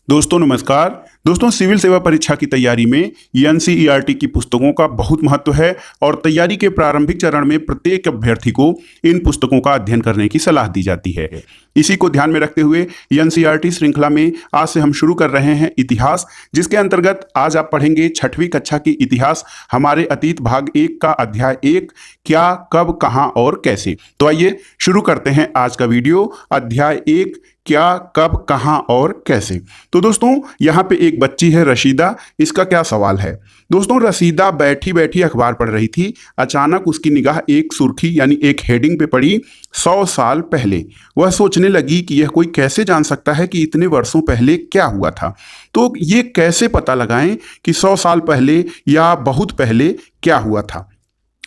दोस्तों नमस्कार। दोस्तों सिविल सेवा परीक्षा की तैयारी में एनसीईआरटी की पुस्तकों का बहुत महत्व है और तैयारी के प्रारंभिक चरण में प्रत्येक अभ्यर्थी को इन पुस्तकों का अध्ययन करने की सलाह दी जाती है। इसी को ध्यान में रखते हुए एनसीईआरटी श्रृंखला में आज से हम शुरू कर रहे हैं इतिहास, जिसके अंतर्गत आज आप पढ़ेंगे 6वीं कक्षा की इतिहास, हमारे अतीत भाग 1 का अध्याय 1, क्या कब कहां और कैसे। तो आइए शुरू करते हैं आज का वीडियो। अध्याय 1, क्या कब कहां और कैसे। तो दोस्तों यहाँ पे एक बच्ची है रशीदा, इसका क्या सवाल है। दोस्तों रशीदा बैठी बैठी अखबार पढ़ रही थी, अचानक उसकी निगाह एक सुर्खी यानी एक हेडिंग पे पड़ी, 100 साल पहले। वह सोचने लगी कि यह कोई कैसे जान सकता है कि इतने वर्षों पहले क्या हुआ था। तो ये कैसे पता लगाएं कि 100 साल पहले या बहुत पहले क्या हुआ था।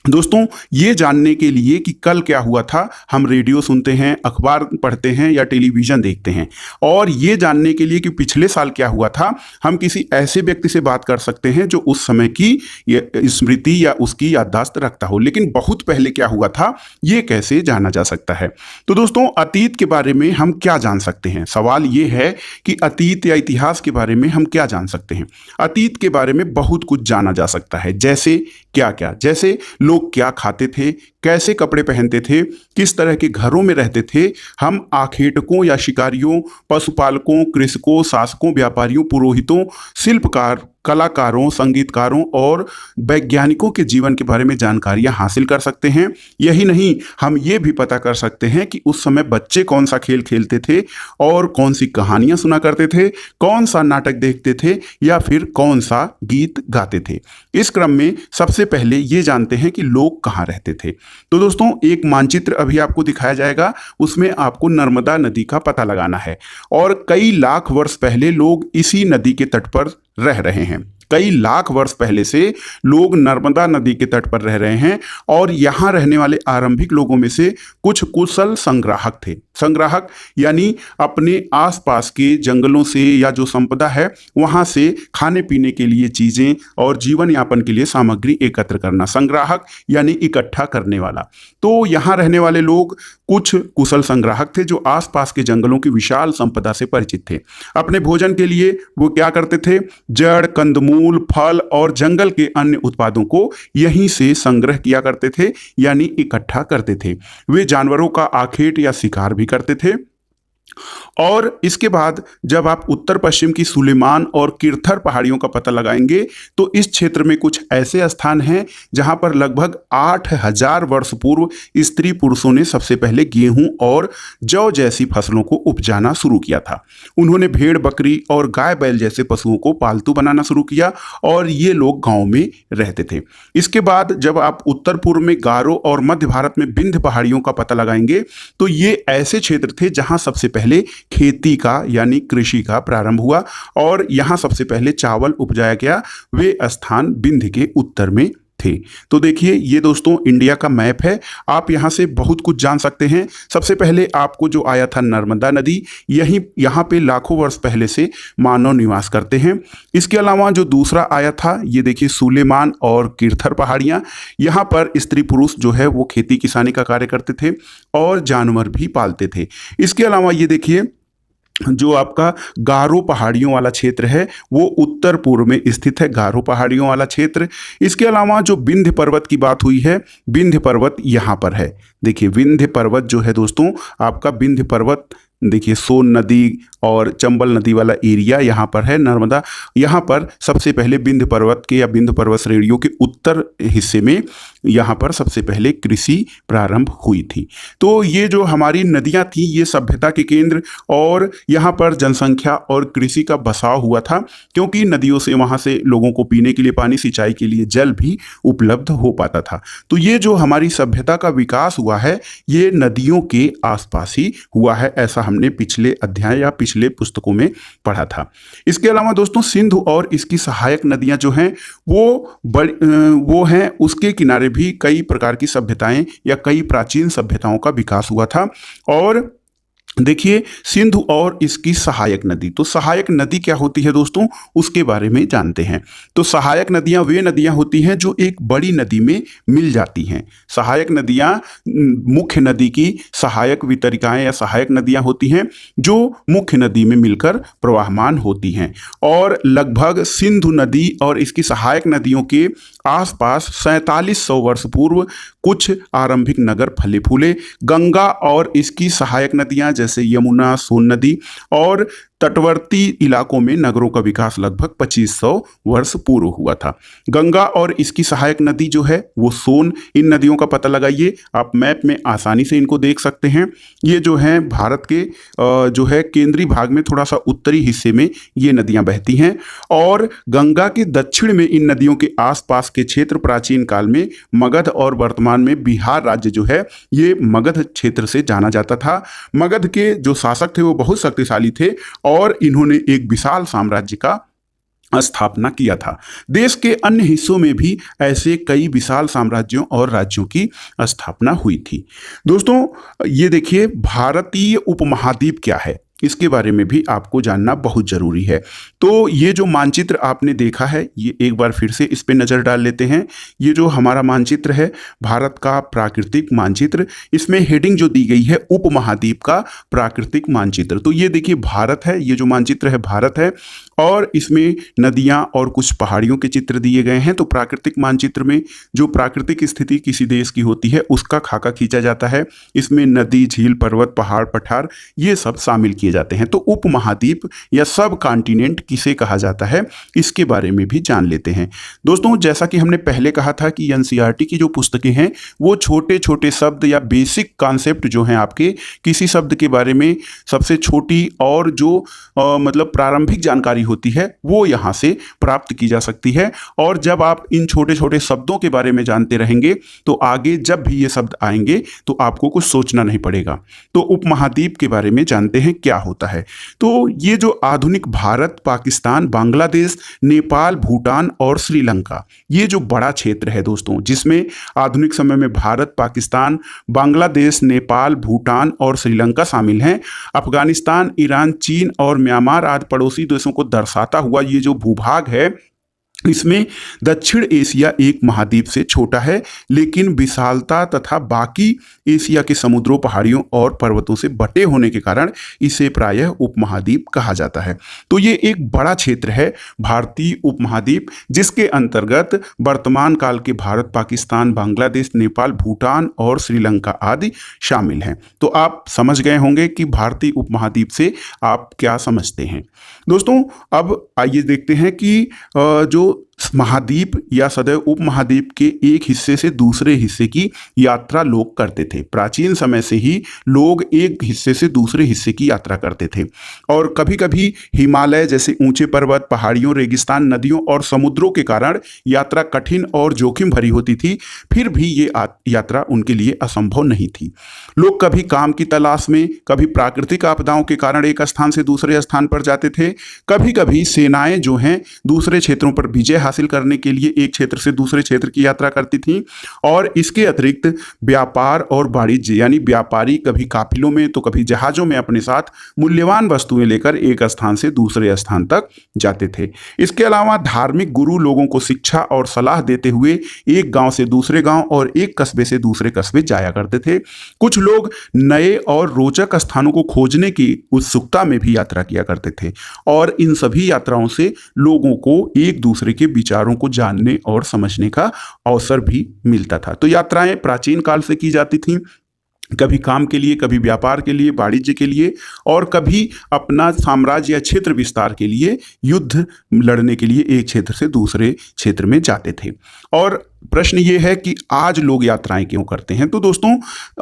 दोस्तों ये जानने के लिए कि कल क्या हुआ था, हम रेडियो सुनते हैं, अखबार पढ़ते हैं या टेलीविज़न देखते हैं। और ये जानने के लिए कि पिछले साल क्या हुआ था, हम किसी ऐसे व्यक्ति से बात कर सकते हैं जो उस समय की स्मृति या उसकी याददाश्त रखता हो। लेकिन बहुत पहले क्या हुआ था, ये कैसे जाना जा सकता है। तो दोस्तों अतीत के बारे में हम क्या जान सकते हैं। सवाल ये है कि अतीत या इतिहास के बारे में हम क्या जान सकते हैं। अतीत के बारे में बहुत कुछ जाना जा सकता है। जैसे क्या क्या, जैसे लोग क्या खाते थे, कैसे कपड़े पहनते थे, किस तरह के घरों में रहते थे। हम आखेटकों या शिकारियों, पशुपालकों, कृषकों, शासकों, व्यापारियों, पुरोहितों, शिल्पकार, कलाकारों, संगीतकारों और वैज्ञानिकों के जीवन के बारे में जानकारियां हासिल कर सकते हैं। यही नहीं, हम ये भी पता कर सकते हैं कि उस समय बच्चे कौन सा खेल खेलते थे और कौन सी कहानियां सुना करते थे, कौन सा नाटक देखते थे या फिर कौन सा गीत गाते थे। इस क्रम में सबसे पहले ये जानते हैं कि लोग कहाँ रहते थे। तो दोस्तों एक मानचित्र अभी आपको दिखाया जाएगा, उसमें आपको नर्मदा नदी का पता लगाना है और कई लाख वर्ष पहले लोग इसी नदी के तट पर रह रहे हैं। कई लाख वर्ष पहले से लोग नर्मदा नदी के तट पर रह रहे हैं और यहाँ रहने वाले आरंभिक लोगों में से कुछ कुशल संग्राहक थे। संग्राहक यानी अपने आसपास के जंगलों से या जो संपदा है वहाँ से खाने पीने के लिए चीज़ें और जीवन यापन के लिए सामग्री एकत्र करना। संग्राहक यानी इकट्ठा करने वाला। तो यहाँ रहने वाले लोग कुछ कुशल संग्राहक थे जो आसपास के जंगलों की विशाल संपदा से परिचित थे। अपने भोजन के लिए वो क्या करते थे, जड़, कंदमूल, फल और जंगल के अन्य उत्पादों को यहीं से संग्रह किया करते थे यानी इकट्ठा करते थे। वे जानवरों का आखेट या शिकार भी करते थे। और इसके बाद जब आप उत्तर पश्चिम की सुलेमान और किरथर पहाड़ियों का पता लगाएंगे तो इस क्षेत्र में कुछ ऐसे स्थान हैं जहां पर लगभग 8000 वर्ष पूर्व स्त्री पुरुषों ने सबसे पहले गेहूं और जौ जैसी फसलों को उपजाना शुरू किया था। उन्होंने भेड़, बकरी और गाय बैल जैसे पशुओं को पालतू बनाना शुरू किया और ये लोग गांव में रहते थे। इसके बाद जब आप उत्तर पूर्व में गारो और मध्य भारत में विंध्य पहाड़ियों का पता लगाएंगे तो ये ऐसे क्षेत्र थे जहां सबसे पहले खेती का यानी कृषि का प्रारंभ हुआ और यहां सबसे पहले चावल उपजाया गया। वे स्थान विंध्य के उत्तर में थे। तो देखिए ये दोस्तों इंडिया का मैप है, आप यहां से बहुत कुछ जान सकते हैं। सबसे पहले आपको जो आया था नर्मदा नदी, यहाँ पे लाखों वर्ष पहले से मानव निवास करते हैं। इसके अलावा जो दूसरा आया था ये देखिए सुलेमान और किरथर पहाड़ियाँ, यहाँ पर स्त्री पुरुष जो है वो खेती किसानी का कार्य करते थे और जानवर भी पालते थे। इसके अलावा ये देखिए जो आपका गारो पहाड़ियों वाला क्षेत्र है वो उत्तर पूर्व में स्थित है, गारो पहाड़ियों वाला क्षेत्र। इसके अलावा जो विंध्य पर्वत की बात हुई है, विंध्य पर्वत यहाँ पर है। देखिए विंध्य पर्वत जो है दोस्तों, आपका विंध्य पर्वत देखिए सोन नदी और चंबल नदी वाला एरिया यहाँ पर है। नर्मदा यहाँ पर सबसे पहले विंध्य पर्वत के या विंध्य पर्वत श्रेणियों के उत्तर हिस्से में यहाँ पर सबसे पहले कृषि प्रारंभ हुई थी। तो ये जो हमारी नदियाँ थी ये सभ्यता के केंद्र और यहाँ पर जनसंख्या और कृषि का बसाव हुआ था, क्योंकि नदियों से वहाँ से लोगों को पीने के लिए पानी, सिंचाई के लिए जल भी उपलब्ध हो पाता था। तो ये जो हमारी सभ्यता का विकास हुआ है ये नदियों के आसपास ही हुआ है, ऐसा हमने पिछले अध्याय या पिछले पुस्तकों में पढ़ा था। इसके अलावा दोस्तों सिंधु और इसकी सहायक नदियां जो हैं वो हैं, उसके किनारे भी कई प्रकार की सभ्यताएं या कई प्राचीन सभ्यताओं का विकास हुआ था। और देखिए, सिंधु और इसकी सहायक नदी। तो सहायक नदी क्या होती है दोस्तों, उसके बारे में जानते हैं। तो सहायक नदियां वे नदियां होती हैं जो एक बड़ी नदी में मिल जाती हैं। सहायक नदियां मुख्य नदी की सहायक वितरिकाएं या सहायक नदियां होती हैं जो मुख्य नदी में मिलकर प्रवाहमान होती हैं। और लगभग सिंधु नदी और इसकी सहायक नदियों के आसपास 4700 वर्ष पूर्व कुछ आरंभिक नगर फले फूले। गंगा और इसकी सहायक नदियां जैसे यमुना, सोन नदी और तटवर्ती इलाकों में नगरों का विकास लगभग 2500 वर्ष पूर्व हुआ था। गंगा और इसकी सहायक नदी जो है वो सोन। इन नदियों का पता लगाइए, आप मैप में आसानी से इनको देख सकते हैं। ये जो है भारत के जो है केंद्रीय भाग में थोड़ा सा उत्तरी हिस्से में ये नदियां बहती हैं। और गंगा के दक्षिण में इन नदियों के आसपास के क्षेत्र प्राचीन काल में मगध और वर्तमान में बिहार राज्य जो है ये मगध क्षेत्र से जाना जाता था। मगध के जो शासक थे वो बहुत शक्तिशाली थे और इन्होंने एक विशाल साम्राज्य का स्थापना किया था। देश के अन्य हिस्सों में भी ऐसे कई विशाल साम्राज्यों और राज्यों की स्थापना हुई थी। दोस्तों, ये देखिए, भारतीय उपमहाद्वीप क्या है इसके बारे में भी आपको जानना बहुत जरूरी है। तो ये जो मानचित्र आपने देखा है, ये एक बार फिर से इस पे नज़र डाल लेते हैं। ये जो हमारा मानचित्र है, भारत का प्राकृतिक मानचित्र, इसमें हेडिंग जो दी गई है उपमहाद्वीप का प्राकृतिक मानचित्र। तो ये देखिए भारत है, ये जो मानचित्र है भारत है और इसमें नदियां और कुछ पहाड़ियों के चित्र दिए गए हैं। तो प्राकृतिक मानचित्र में जो प्राकृतिक स्थिति किसी देश की होती है उसका खाका खींचा जाता है। इसमें नदी, झील, पर्वत, पहाड़, पठार ये सब शामिल किए जाते हैं। तो उपमहाद्वीप या सब कॉन्टिनेंट किसे कहा जाता है इसके बारे में भी जान लेते हैं। दोस्तों, जैसा कि हमने पहले कहा था कि एनसीईआरटी की जो पुस्तकें हैं वो छोटे छोटे शब्द या बेसिक कॉन्सेप्ट जो हैं आपके किसी शब्द के बारे में सबसे छोटी और जो मतलब प्रारंभिक जानकारी होती है वो यहाँ से प्राप्त की जा सकती है। और जब आप इन छोटे छोटे शब्दों के बारे में जानते रहेंगे तो आगे जब भी ये शब्द आएंगे तो आपको कुछ सोचना नहीं पड़ेगा। तो उपमहाद्वीप के बारे में जानते हैं क्या होता है। तो ये जो आधुनिक भारत, पाकिस्तान, बांग्लादेश, नेपाल, भूटान और श्रीलंका, ये जो बड़ा क्षेत्र है दोस्तों, जिसमें आधुनिक समय में भारत, पाकिस्तान, बांग्लादेश, नेपाल, भूटान और श्रीलंका शामिल हैं। अफगानिस्तान, ईरान, चीन और म्यांमार आदि पड़ोसी देशों को दर्शाता हुआ ये जो भूभाग है, इसमें दक्षिण एशिया एक महाद्वीप से छोटा है लेकिन विशालता तथा बाकी एशिया के समुद्रों, पहाड़ियों और पर्वतों से बटे होने के कारण इसे प्रायः उपमहाद्वीप कहा जाता है। तो ये एक बड़ा क्षेत्र है भारतीय उपमहाद्वीप, जिसके अंतर्गत वर्तमान काल के भारत, पाकिस्तान, बांग्लादेश, नेपाल, भूटान और श्रीलंका आदि शामिल हैं। तो आप समझ गए होंगे कि भारतीय उपमहाद्वीप से आप क्या समझते हैं। दोस्तों, अब आइए देखते हैं कि जो महाद्वीप या सदैव उपमहाद्वीप के एक हिस्से से दूसरे हिस्से की यात्रा लोग करते थे। प्राचीन समय से ही लोग एक हिस्से से दूसरे हिस्से की यात्रा करते थे और कभी कभी हिमालय जैसे ऊंचे पर्वत, पहाड़ियों, रेगिस्तान, नदियों और समुद्रों के कारण यात्रा कठिन और जोखिम भरी होती थी। फिर भी ये यात्रा उनके लिए असंभव नहीं थी। लोग कभी काम की तलाश में, कभी प्राकृतिक आपदाओं के कारण एक स्थान से दूसरे स्थान पर जाते थे। कभी कभी सेनाएं जो हैं दूसरे क्षेत्रों पर विजय हासिल करने के लिए एक क्षेत्र से दूसरे क्षेत्र की यात्रा करती थी। और इसके अतिरिक्त व्यापार और वाणिज्य, यानी व्यापारी कभी काफिलों में तो कभी जहाजों में अपने साथ मूल्यवान वस्तुएं लेकर एक स्थान से दूसरे स्थान तक जाते थे। इसके अलावा धार्मिक गुरु लोगों को शिक्षा और सलाह देते हुए एक गांव से दूसरे गांव और एक कस्बे से दूसरे कस्बे जाया करते थे। कुछ लोग नए और रोचक स्थानों को खोजने की उत्सुकता में भी यात्रा किया करते थे और इन सभी यात्राओं से लोगों को एक दूसरे के विचारों को जानने और समझने का अवसर भी मिलता था। तो यात्राएं प्राचीन काल से की जाती थीं, कभी काम के लिए, कभी व्यापार के लिए, वाणिज्य के लिए और कभी अपना साम्राज्य या क्षेत्र विस्तार के लिए, युद्ध लड़ने के लिए एक क्षेत्र से दूसरे क्षेत्र में जाते थे। और प्रश्न ये है कि आज लोग यात्राएं क्यों करते हैं। तो दोस्तों,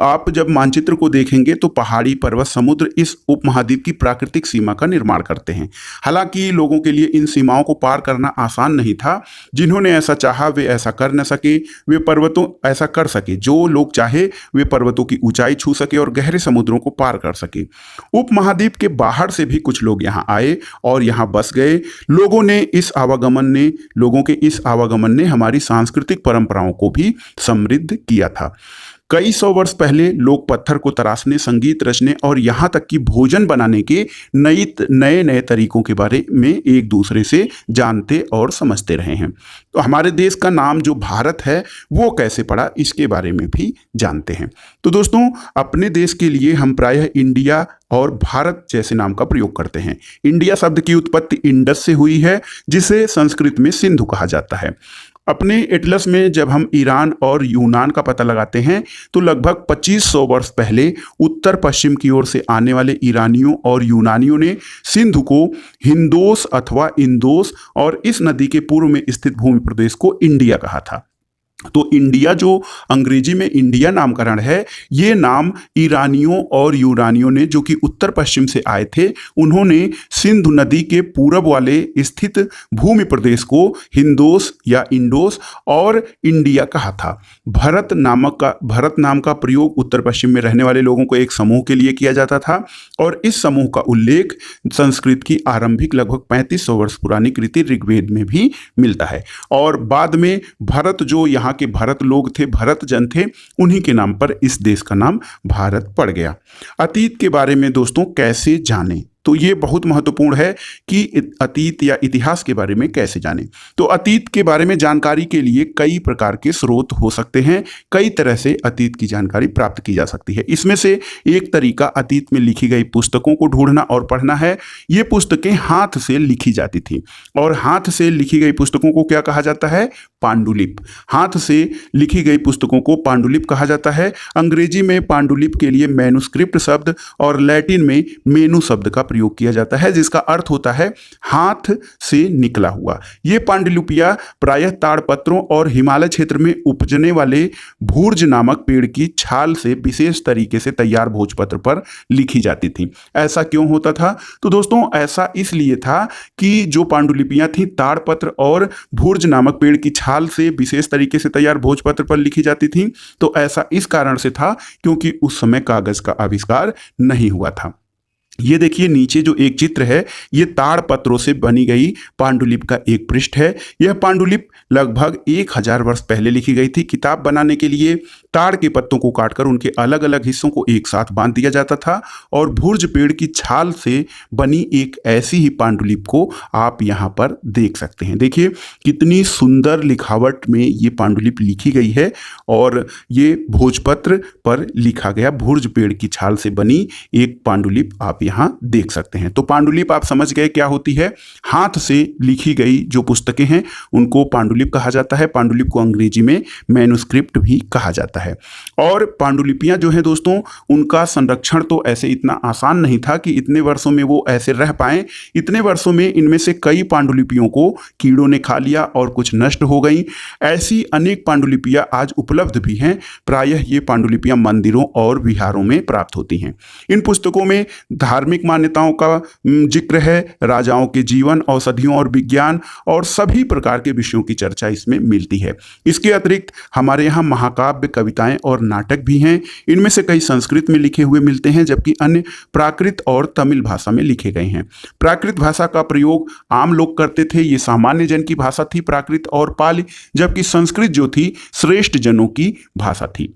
आप जब मानचित्र को देखेंगे तो पहाड़ी, पर्वत, समुद्र इस उपमहाद्वीप की प्राकृतिक सीमा का निर्माण करते हैं। हालांकि लोगों के लिए इन सीमाओं को पार करना आसान नहीं था। जिन्होंने ऐसा चाहा वे ऐसा कर न सके, वे पर्वतों ऐसा कर सके, जो लोग चाहे वे पर्वतों की ऊंचाई छू सके और गहरे समुद्रों को पार कर सके। उपमहाद्वीप के बाहर से भी कुछ लोग यहाँ आए और यहाँ बस गए। लोगों के इस आवागमन ने हमारी सांस्कृतिक परंपराओं को भी समृद्ध किया था। कई सौ वर्ष पहले लोग पत्थर को तराशने, संगीत रचने और यहाँ तक कि भोजन बनाने के नए नए तरीकों के बारे में एक दूसरे से जानते और समझते रहे हैं। तो हमारे देश का नाम जो भारत है वो कैसे पड़ा, इसके बारे में भी जानते हैं। तो दोस्तों, अपने देश के लिए हम प्रायः इंडिया और भारत जैसे नाम का प्रयोग करते हैं। इंडिया शब्द की उत्पत्ति इंडस से हुई है, जिसे संस्कृत में सिंधु कहा जाता है। अपने एटलस में जब हम ईरान और यूनान का पता लगाते हैं तो लगभग 2500 वर्ष पहले उत्तर पश्चिम की ओर से आने वाले ईरानियों और यूनानियों ने सिंधु को हिंदोस अथवा इंदोस और इस नदी के पूर्व में स्थित भूमि प्रदेश को इंडिया कहा था। तो इंडिया जो अंग्रेजी में इंडिया नामकरण है, ये नाम ईरानियों और यूनानियों ने, जो कि उत्तर पश्चिम से आए थे, उन्होंने सिंधु नदी के पूरब वाले स्थित भूमि प्रदेश को हिंदोस या इंडोस और इंडिया कहा था। भरत नाम का प्रयोग उत्तर पश्चिम में रहने वाले लोगों को एक समूह के लिए किया जाता था और इस समूह का उल्लेख संस्कृत की आरंभिक लगभग 3500 वर्ष पुरानी कृति ऋग्वेद में भी मिलता है। और बाद में भरत, जो यहाँ के भरत लोग थे, भरत जन थे, उन्हीं के नाम पर इस देश का नाम भारत पड़ गया। अतीत के बारे में दोस्तों कैसे जानें, तो ये बहुत महत्वपूर्ण है कि अतीत या इतिहास के बारे में कैसे जानें। तो अतीत के बारे में जानकारी के लिए कई प्रकार के स्रोत हो सकते हैं, कई तरह से अतीत की जानकारी प्राप्त की जा सकती है। इसमें से एक तरीका अतीत में लिखी गई पुस्तकों को ढूंढना और पढ़ना है। ये पुस्तकें हाथ से लिखी जाती थी और हाथ से लिखी गई पुस्तकों को क्या कहा जाता है? पांडुलिप। हाथ से लिखी गई पुस्तकों को पांडुलिप कहा जाता है। अंग्रेजी में पांडुलिप के लिए मैन्युस्क्रिप्ट शब्द और लैटिन में मेनू शब्द का प्रयोग किया जाता है, जिसका अर्थ होता है हाथ से निकला हुआ। ये पांडुलिपियां प्रायः ताड़पत्रों और हिमालय क्षेत्र में उपजने वाले भूर्ज नामक पेड़ की छाल से विशेष तरीके से तैयार भोजपत्र पर लिखी जाती थी। ऐसा क्यों होता था? तो दोस्तों, ऐसा इसलिए था कि जो पांडुलिपियां थी ताड़पत्र और भूर्ज नामक पेड़ की छाल से विशेष तरीके से तैयार भोजपत्र पर लिखी जाती थी। तो ऐसा इस कारण से था क्योंकि उस समय कागज का आविष्कार नहीं हुआ था। ये देखिए नीचे जो एक चित्र है, ये ताड़ पत्रों से बनी गई पांडुलिप का एक पृष्ठ है। यह पांडुलिप लगभग 1000 वर्ष पहले लिखी गई थी। किताब बनाने के लिए ताड़ के पत्तों को काटकर उनके अलग अलग हिस्सों को एक साथ बांध दिया जाता था और भुर्ज पेड़ की छाल से बनी एक ऐसी ही पांडुलिप को आप यहाँ पर देख सकते हैं। देखिए कितनी सुंदर लिखावट में ये पांडुलिप लिखी गई है और ये भोजपत्र पर लिखा गया भुर्ज पेड़ की छाल से बनी एक पांडुलिप आप यहाँ देख सकते हैं। तो पांडुलिप आप समझ गए क्या होती है। हाथ से लिखी गई जो पुस्तकें हैं उनको पांडुलिप कहा जाता है। पांडुलिप को अंग्रेजी में मैन्युस्क्रिप्ट भी कहा जाता है। और पांडुलिपियां जो हैं दोस्तों, उनका संरक्षण तो ऐसे इतना आसान नहीं था कि इतने वर्षों में वो ऐसे रह पाएं। इतने वर्षों में इनमें से कई पांडुलिपियों को कीड़ों ने खा लिया और कुछ नष्ट हो गई। ऐसी अनेक पांडुलिपियां आज उपलब्ध भी हैं। प्रायः ये पांडुलिपियां मंदिरों और विहारों में प्राप्त होती हैं। इन पुस्तकों में धार्मिक मान्यताओं का जिक्र है, राजाओं के जीवन, औषधियों और विज्ञान और सभी प्रकार के विषयों की चर्चा इसमें मिलती है। इसके अतिरिक्त हमारे यहाँ महाकाव्य, कविताएं और नाटक भी हैं। इनमें से कई संस्कृत में लिखे हुए मिलते हैं जबकि अन्य प्राकृत और तमिल भाषा में लिखे गए हैं। प्राकृत भाषा का प्रयोग आम लोग करते थे, ये सामान्य जन की भाषा थी प्राकृत और पाली, जबकि संस्कृत जो थी श्रेष्ठ जनों की भाषा थी।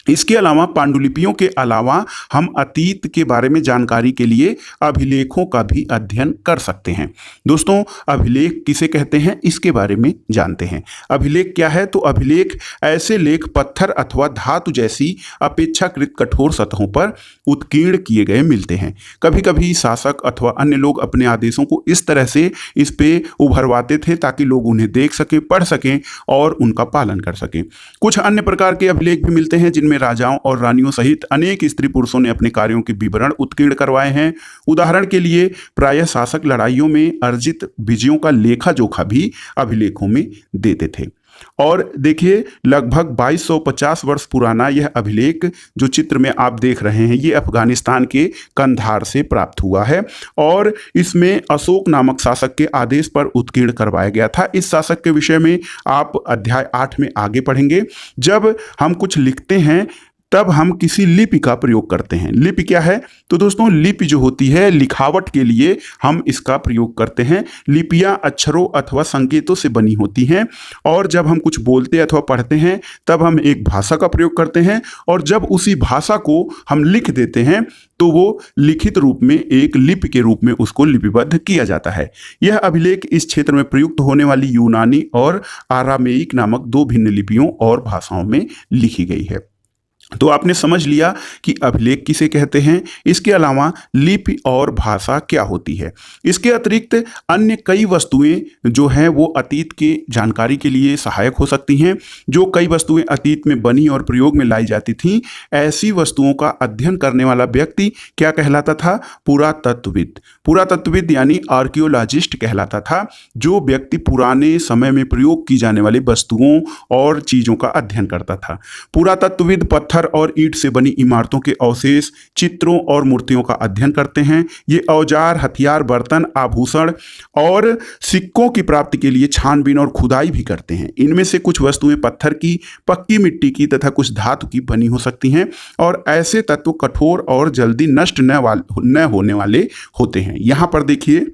इसके अलावा पांडुलिपियों के अलावा हम अतीत के बारे में जानकारी के लिए अभिलेखों का भी अध्ययन कर सकते हैं। दोस्तों, अभिलेख किसे कहते हैं इसके बारे में जानते हैं। अभिलेख क्या है? तो अभिलेख ऐसे लेख पत्थर अथवा धातु जैसी अपेक्षाकृत कठोर सतहों पर उत्कीर्ण किए गए मिलते हैं। कभी कभी शासक अथवा अन्य लोग अपने आदेशों को इस तरह से इस पे उभरवाते थे ताकि लोग उन्हें देख सकें, पढ़ सकें और उनका पालन कर सकें। कुछ अन्य प्रकार के अभिलेख भी मिलते हैं जिनमें राजाओं और रानियों सहित अनेक स्त्री पुरुषों ने अपने कार्यों के विवरण उत्कीर्ण करवाए हैं। उदाहरण के लिए प्रायः शासक लड़ाइयों में अर्जित विजयों का लेखा जोखा भी अभिलेखों में देते थे। और देखिए लगभग 2250 वर्ष पुराना यह अभिलेख जो चित्र में आप देख रहे हैं, ये अफगानिस्तान के कंधार से प्राप्त हुआ है और इसमें अशोक नामक शासक के आदेश पर उत्कीर्ण करवाया गया था। इस शासक के विषय में आप अध्याय 8 में आगे पढ़ेंगे। जब हम कुछ लिखते हैं तब हम किसी लिपि का प्रयोग करते हैं। लिपि क्या है? तो दोस्तों लिपि जो होती है लिखावट के लिए हम इसका प्रयोग करते हैं। लिपियां अक्षरों अथवा संकेतों से बनी होती हैं और जब हम कुछ बोलते अथवा पढ़ते हैं तब हम एक भाषा का प्रयोग करते हैं और जब उसी भाषा को हम लिख देते हैं तो वो लिखित रूप में एक लिपि के रूप में उसको लिपिबद्ध किया जाता है। यह अभिलेख इस क्षेत्र में प्रयुक्त होने वाली यूनानी और आरामेइक नामक दो भिन्न लिपियों और भाषाओं में लिखी गई है। तो आपने समझ लिया कि अभिलेख किसे कहते हैं। इसके अलावा लिपि और भाषा क्या होती है। इसके अतिरिक्त अन्य कई वस्तुएं जो हैं वो अतीत के जानकारी के लिए सहायक हो सकती हैं। जो कई वस्तुएं अतीत में बनी और प्रयोग में लाई जाती थीं, ऐसी वस्तुओं का अध्ययन करने वाला व्यक्ति क्या कहलाता था? पुरातत्वविद। पुरातत्वविद यानी आर्कियोलॉजिस्ट कहलाता था, जो व्यक्ति पुराने समय में प्रयोग की जाने वाली वस्तुओं और चीज़ों का अध्ययन करता था। पुरातत्वविद पत्थर और ईंट से बनी इमारतों के अवशेष, चित्रों और मूर्तियों का अध्ययन करते हैं। ये औजार, हथियार, बर्तन, आभूषण और सिक्कों की प्राप्ति के लिए छानबीन और खुदाई भी करते हैं। इनमें से कुछ वस्तुएं पत्थर की, पक्की मिट्टी की तथा कुछ धातु की बनी हो सकती हैं और ऐसे तत्व कठोर और जल्दी नष्ट न होने वाले होते हैं। यहाँ पर देखिए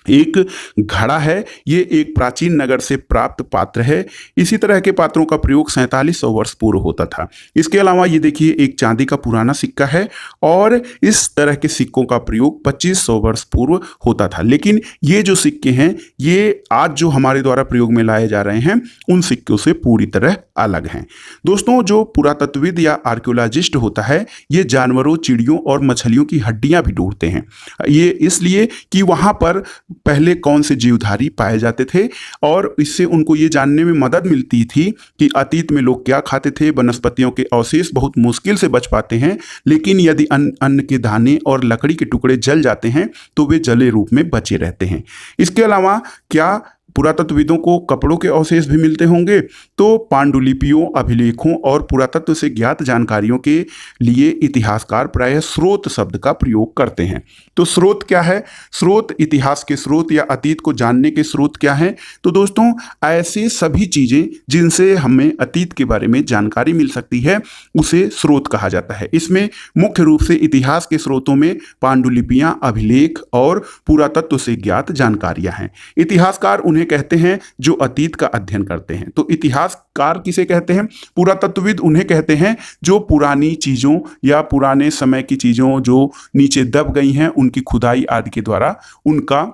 एक घड़ा है, ये एक प्राचीन नगर से प्राप्त पात्र है। इसी तरह के पात्रों का प्रयोग 4700 वर्ष पूर्व होता था। इसके अलावा ये देखिए एक चांदी का पुराना सिक्का है और इस तरह के सिक्कों का प्रयोग 2500 वर्ष पूर्व होता था। लेकिन ये जो सिक्के हैं ये आज जो हमारे द्वारा प्रयोग में लाए जा रहे हैं उन सिक्कों से पूरी तरह अलग हैं। दोस्तों जो पुरातत्वविद या आर्कियोलॉजिस्ट होता है ये जानवरों, चिड़ियों और मछलियों की हड्डियां भी ढूंढते हैं। ये इसलिए कि वहाँ पर पहले कौन से जीवधारी पाए जाते थे और इससे उनको ये जानने में मदद मिलती थी कि अतीत में लोग क्या खाते थे। वनस्पतियों के अवशेष बहुत मुश्किल से बच पाते हैं, लेकिन यदि अन्न के दाने और लकड़ी के टुकड़े जल जाते हैं तो वे जले रूप में बचे रहते हैं। इसके अलावा क्या पुरातत्वविदों को कपड़ों के अवशेष भी मिलते होंगे? तो पांडुलिपियों, अभिलेखों और पुरातत्व से ज्ञात जानकारियों के लिए इतिहासकार प्रायः स्रोत शब्द का प्रयोग करते हैं। तो स्रोत क्या है? स्रोत इतिहास के स्रोत या अतीत को जानने के स्रोत क्या है? तो दोस्तों ऐसे सभी चीजें जिनसे हमें अतीत के बारे में जानकारी मिल सकती है उसे स्रोत कहा जाता है। इसमें मुख्य रूप से इतिहास के स्रोतों में पांडुलिपियां, अभिलेख और पुरातत्व से ज्ञात जानकारियां हैं। इतिहासकार उन्हें कहते हैं जो अतीत का अध्ययन करते हैं। तो इतिहासकार किसे कहते हैं? पुरातत्वविद उन्हें कहते हैं जो पुरानी चीजों या पुराने समय की चीजों जो नीचे दब गई हैं उनकी खुदाई आदि के द्वारा उनका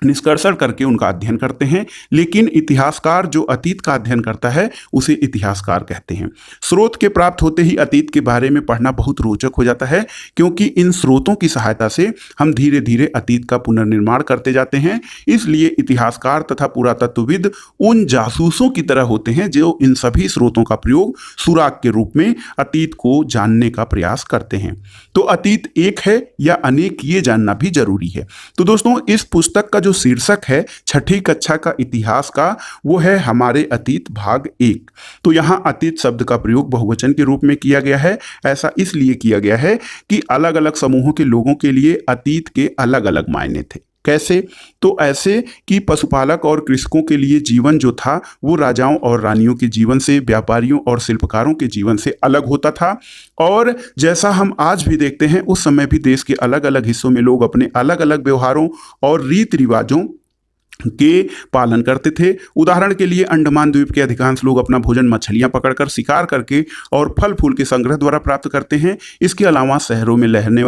निष्कर्षण करके उनका अध्ययन करते हैं। लेकिन इतिहासकार जो अतीत का अध्ययन करता है उसे इतिहासकार कहते हैं। स्रोत के प्राप्त होते ही अतीत के बारे में पढ़ना बहुत रोचक हो जाता है, क्योंकि इन स्रोतों की सहायता से हम धीरे धीरे अतीत का पुनर्निर्माण करते जाते हैं। इसलिए इतिहासकार तथा पुरातत्वविद उन जासूसों की तरह होते हैं जो इन सभी स्रोतों का प्रयोग सुराग के रूप में अतीत को जानने का प्रयास करते हैं। तो अतीत एक है या अनेक, ये जानना भी जरूरी है। तो दोस्तों इस पुस्तक का जो शीर्षक है छठी कक्षा का इतिहास का, वो है हमारे अतीत भाग 1। तो यहाँ अतीत शब्द का प्रयोग बहुवचन के रूप में किया गया है। ऐसा इसलिए किया गया है कि अलग अलग समूहों के लोगों के लिए अतीत के अलग अलग मायने थे। कैसे? तो ऐसे कि पशुपालक और कृषकों के लिए जीवन जो था वो राजाओं और रानियों के जीवन से, व्यापारियों और शिल्पकारों के जीवन से अलग होता था। और जैसा हम आज भी देखते हैं उस समय भी देश के अलग अलग हिस्सों में लोग अपने अलग अलग व्यवहारों और रीति रिवाजों के पालन करते थे। उदाहरण के लिए अंडमान द्वीप के अधिकांश लोग अपना भोजन मछलियां पकड़कर, शिकार करके और फल फूल के संग्रह द्वारा प्राप्त करते हैं। इसके अलावा शहरों में रहने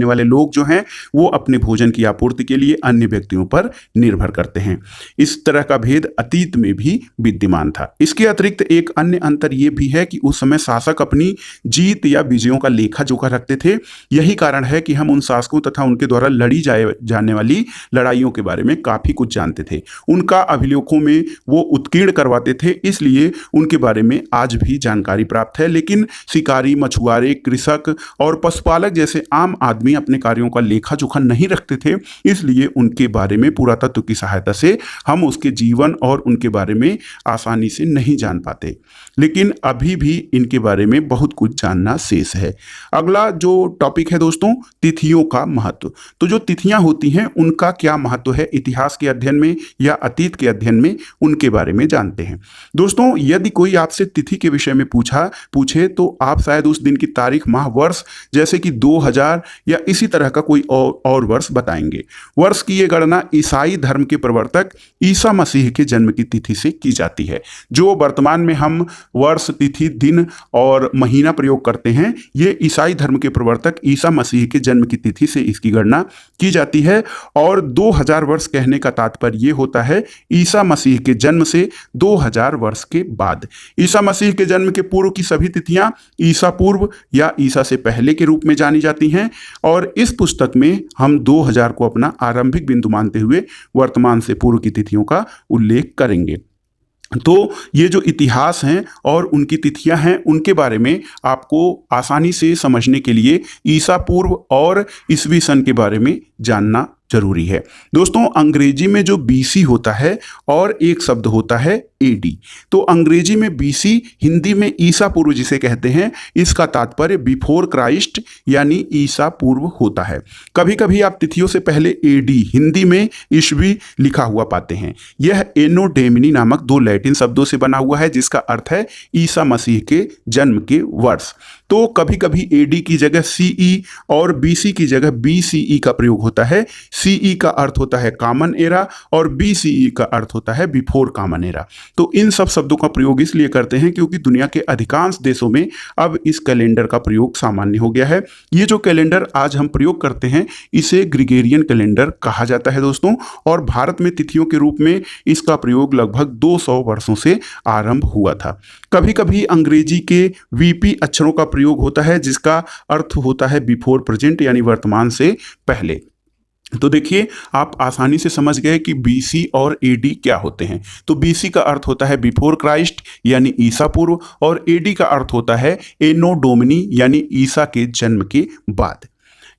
वाले लोग जो हैं वो अपने भोजन की आपूर्ति के लिए अन्य व्यक्तियों पर निर्भर करते हैं। इस तरह का भेद अतीत में भी विद्यमान था। इसके अतिरिक्त एक अन्य अंतर ये भी है कि उस समय शासक अपनी जीत या विजयों का लेखा जोखा रखते थे। यही कारण है कि हम उन शासकों तथा उनके द्वारा लड़ी जाने वाली लड़ाइयों के बारे में काफी कुछ जानते थे। उनका अभिलेखों में वो उत्कीर्ण करवाते थे, इसलिए उनके बारे में आज भी जानकारी प्राप्त है। लेकिन शिकारी, मछुआरे, कृषक और पशुपालक जैसे आम आदमी अपने कार्यों का लेखा जोखा नहीं रखते थे, इसलिए उनके बारे में पुरातत्व की सहायता से हम उसके जीवन और उनके बारे में आसानी से नहीं जान पाते। लेकिन अभी भी इनके बारे में बहुत कुछ जानना शेष है। अगला जो टॉपिक है दोस्तों, तिथियों का महत्व। तो जो तिथियां होती हैं उनका क्या महत्व है इतिहास के अध्ययन में। में या अतीत के अध्ययन में उनके बारे में जानते हैं। दोस्तों, यदि कोई आपसे तिथि के विषय में पूछे तो आप शायद उस दिन की तारीख, माह, वर्ष जैसे कि 2000 या इसी तरह का कोई और वर्ष बताएंगे। वर्ष की ये गणना ईसाई धर्म के प्रवर्तक ईसा मसीह के जन्म की तिथि से की जाती है। जो वर्तमान में हम वर्ष, तिथि, दिन और महीना प्रयोग करते हैं, ये ईसाई धर्म के प्रवर्तक ईसा मसीह के जन्म की तिथि से इसकी गणना की जाती है। और 2000 वर्ष कहने का तात्पर्य ये होता है ईसा मसीह के जन्म से 2000 वर्ष के बाद। ईसा मसीह के जन्म के पूर्व की सभी तिथियां ईसा पूर्व या ईसा से पहले के रूप में जानी जाती हैं। और इस पुस्तक में हम 2000 को अपना आरंभिक बिंदु मानते हुए वर्तमान से पूर्व की तिथियों का उल्लेख करेंगे। तो ये जो इतिहास हैं और उनकी तिथियां हैं, उनके बारे में आपको आसानी से समझने के लिए ईसा पूर्व और ईसवी सन के बारे में जानना जरूरी है। दोस्तों, अंग्रेजी में जो बीसी होता है और एक शब्द होता है एडी, तो अंग्रेजी में बीसी, हिंदी में ईसा पूर्व जिसे कहते हैं, इसका तात्पर्य बिफोर क्राइस्ट यानी ईसा पूर्व होता है। कभी कभी आप तिथियों से पहले एडी, हिंदी में ईस्वी लिखा हुआ पाते हैं। यह एनो डेमिनी नामक दो लैटिन शब्दों से बना हुआ है जिसका अर्थ है ईसा मसीह के जन्म के वर्ष। तो कभी कभी एडी की जगह सीई और बीसी की जगह बीसीई का प्रयोग होता है। सीई का अर्थ होता है कॉमन एरा और बीसीई का अर्थ होता है बिफोर कॉमन एरा। तो इन सब शब्दों का प्रयोग इसलिए करते हैं क्योंकि दुनिया के अधिकांश देशों में अब इस कैलेंडर का प्रयोग सामान्य हो गया है। ये जो कैलेंडर आज हम प्रयोग करते हैं इसे ग्रिगोरियन कैलेंडर कहा जाता है दोस्तों। और भारत में तिथियों के रूप में इसका प्रयोग लगभग 200 वर्षों से आरंभ हुआ था। कभी कभी अंग्रेजी के वीपी अक्षरों का प्रयोग होता है जिसका अर्थ होता है बिफोर प्रेजेंट यानी वर्तमान से पहले। तो देखिए, आप आसानी से समझ गए कि बीसी और एडी क्या होते हैं। तो बीसी का अर्थ होता है बिफोर क्राइस्ट यानी ईसा पूर्व और एडी का अर्थ होता है एनो डोमिनी यानी ईसा के जन्म के बाद।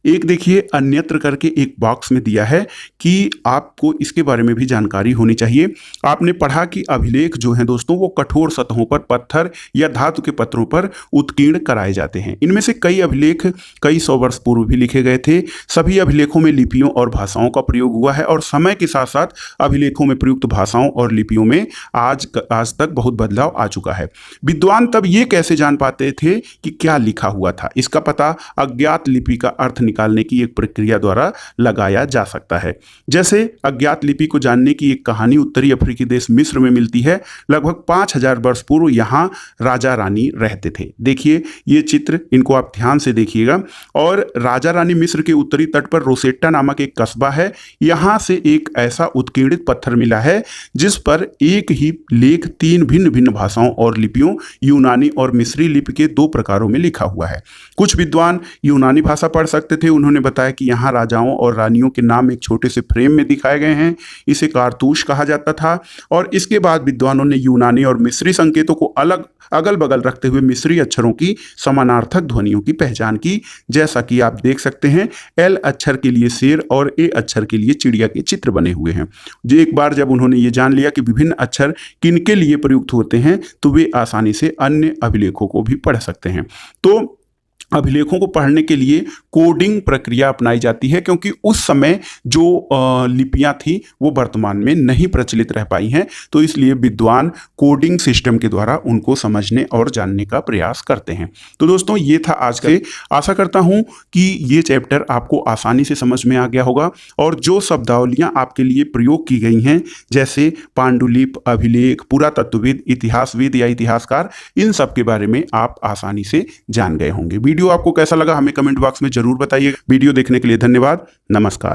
एक देखिए अन्यत्र करके एक बॉक्स में दिया है कि आपको इसके बारे में भी जानकारी होनी चाहिए। आपने पढ़ा कि अभिलेख जो हैं दोस्तों वो कठोर सतहों पर पत्थर या धातु के पत्रों पर उत्कीर्ण कराए जाते हैं। इनमें से कई अभिलेख कई सौ वर्ष पूर्व भी लिखे गए थे। सभी अभिलेखों में लिपियों और भाषाओं का प्रयोग हुआ है और समय के साथ साथ अभिलेखों में प्रयुक्त भाषाओं और लिपियों में आज तक बहुत बदलाव आ चुका है। विद्वान तब ये कैसे जान पाते थे कि क्या लिखा हुआ था? इसका पता अज्ञात लिपि का अर्थ निकालने की एक प्रक्रिया द्वारा लगाया जा सकता है। जैसे अज्ञात लिपि को जानने की एक कहानी उत्तरी अफ्रीकी देश मिस्र में मिलती है। लगभग 5000 वर्ष पूर्व यहाँ राजा रानी रहते थे। देखिए ये चित्र, इनको आप ध्यान से देखिएगा। और राजा रानी मिस्र के उत्तरी तट पर रोसेट्टा नामक एक कस्बा है। यहाँ से एक ऐसा उत्कीर्णित पत्थर मिला है जिस पर एक ही लेख 3 भिन्न भिन्न भाषाओं और लिपियों, यूनानी और मिस्री लिपि के 2 प्रकारों में लिखा हुआ है। कुछ विद्वान यूनानी भाषा पढ़ सकते थे। उन्होंने बताया कि यहाँ राजाओं और रानियों के नाम एक छोटे से फ्रेम में दिखाए गए हैं। इसे कारतूस कहा जाता था। और इसके बाद विद्वानों ने यूनानी और मिस्री संकेतों को अगल बगल रखते हुए मिस्री अक्षरों की समानार्थक ध्वनियों की पहचान की। जैसा कि आप देख सकते हैं, एल अक्षर के लिए शेर और ए अक्षर के लिए चिड़िया के चित्र बने हुए हैं। जो एक बार जब उन्होंने ये जान लिया कि विभिन्न अक्षर किनके लिए प्रयुक्त होते हैं तो वे आसानी से अन्य अभिलेखों को भी पढ़ सकते हैं। तो अभिलेखों को पढ़ने के लिए कोडिंग प्रक्रिया अपनाई जाती है क्योंकि उस समय जो लिपियां थी वो वर्तमान में नहीं प्रचलित रह पाई हैं। तो इसलिए विद्वान कोडिंग सिस्टम के द्वारा उनको समझने और जानने का प्रयास करते हैं। तो दोस्तों ये था आज का। आशा करता हूं कि ये चैप्टर आपको आसानी से समझ में आ गया होगा और जो शब्दावलियां आपके लिए प्रयोग की गई हैं जैसे पांडुलिप, अभिलेख, पुरातत्वविद, इतिहासविद या इतिहासकार, इन सब के बारे में आप आसानी से जान गए होंगे। वीडियो आपको कैसा लगा हमें कमेंट बॉक्स में जरूर बताइए। वीडियो देखने के लिए धन्यवाद। नमस्कार।